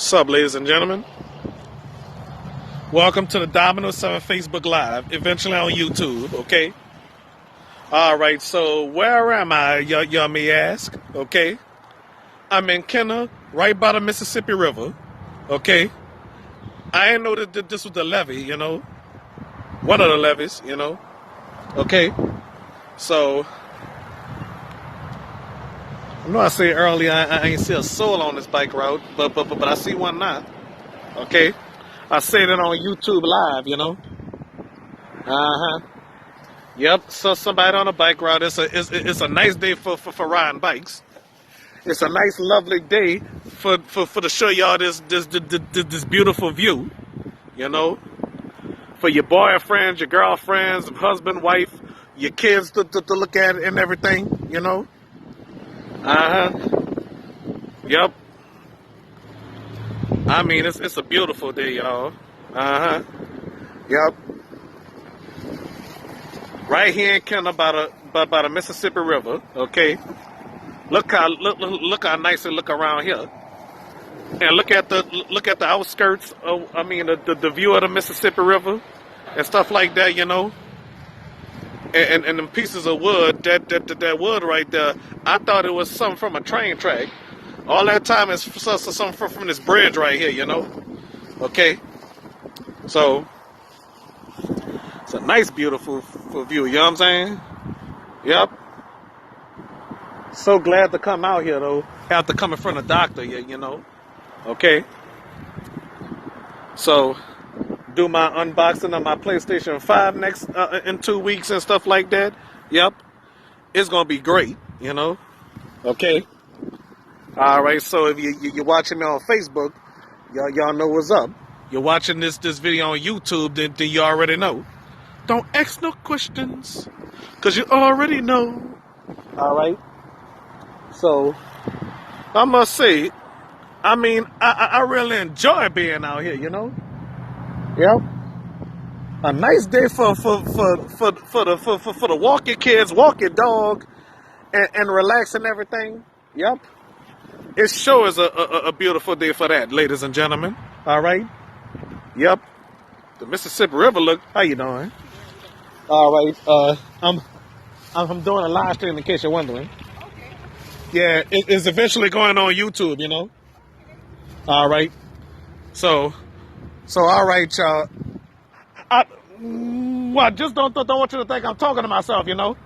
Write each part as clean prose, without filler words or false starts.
Sup, ladies and gentlemen? Welcome to the Dominoes 7 Facebook Live, eventually on YouTube, okay? Alright, so where am I, y'all may ask, okay? I'm in Kenner, right by the Mississippi River, okay? I didn't know that this was the levee, you know? One of the levees, you know? Okay? So, I know I said earlier I ain't see a soul on this bike route, but I see one now, okay? I said it on YouTube Live, you know? Uh-huh. Yep, so somebody on a bike route. It's a nice day for riding bikes. It's a nice, lovely day for to show y'all this beautiful view, you know? For your boyfriends, your girlfriends, husband, wife, your kids to look at it and everything, you know? Uh-huh. Yep. I mean, it's a beautiful day, y'all. Uh-huh. Yep. Right here in Kenner by the Mississippi River, okay? Look how nice it look around here. And look at the outskirts of, I mean, the view of the Mississippi River and stuff like that, you know? And them pieces of wood, that wood right there, I thought it was something from a train track. All that time is something from this bridge right here, you know? Okay? So, it's a nice, beautiful view, you know what I'm saying? Yep. So glad to come out here, though, after coming from the doctor, you know? Okay? So, do my unboxing of my PlayStation 5 next in 2 weeks and stuff like that. Yep. It's going to be great, you know? Okay? All right, so if you're watching me on Facebook, y'all know what's up. You're watching this video on YouTube, then you already know. Don't ask no questions, because you already know. All right? So, I must say, I mean, I really enjoy being out here, you know? Yep. A nice day for the walk your kids, walk your dog, and relax and everything. Yep. It sure is a beautiful day for that, ladies and gentlemen. All right. Yep. The Mississippi River look. How you doing? All right. I'm doing a live stream in case you're wondering. Yeah, it's eventually going on YouTube, you know. All right. So all right, y'all. Well, just don't want you to think I'm talking to myself, you know.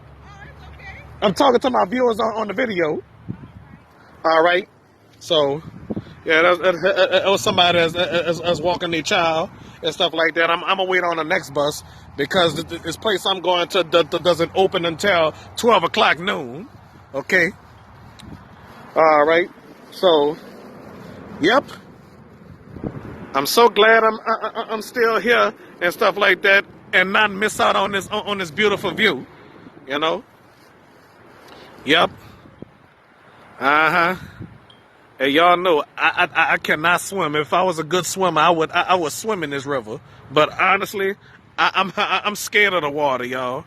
I'm talking to my viewers on the video. All right. So, yeah, that was somebody that's walking their child and stuff like that. I'm gonna wait on the next bus because this place I'm going to doesn't open until 12 o'clock noon. Okay. All right. So, yep. I'm so glad I'm still here and stuff like that, and not miss out on this beautiful view. You know. Yep. Uh-huh. Hey, y'all know I cannot swim. If I was a good swimmer, I would swim in this river. But honestly, I'm scared of the water, y'all.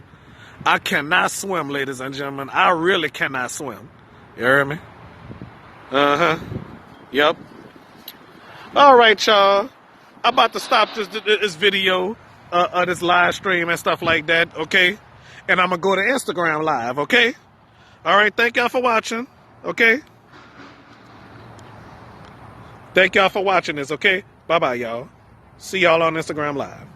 I cannot swim, ladies and gentlemen. I really cannot swim. You hear me? Uh-huh. Yep. All right, y'all. I'm about to stop this video, this live stream and stuff like that, okay? And I'm gonna go to Instagram Live, okay? All right, thank y'all for watching, okay? Thank y'all for watching this, okay? Bye-bye, y'all. See y'all on Instagram Live.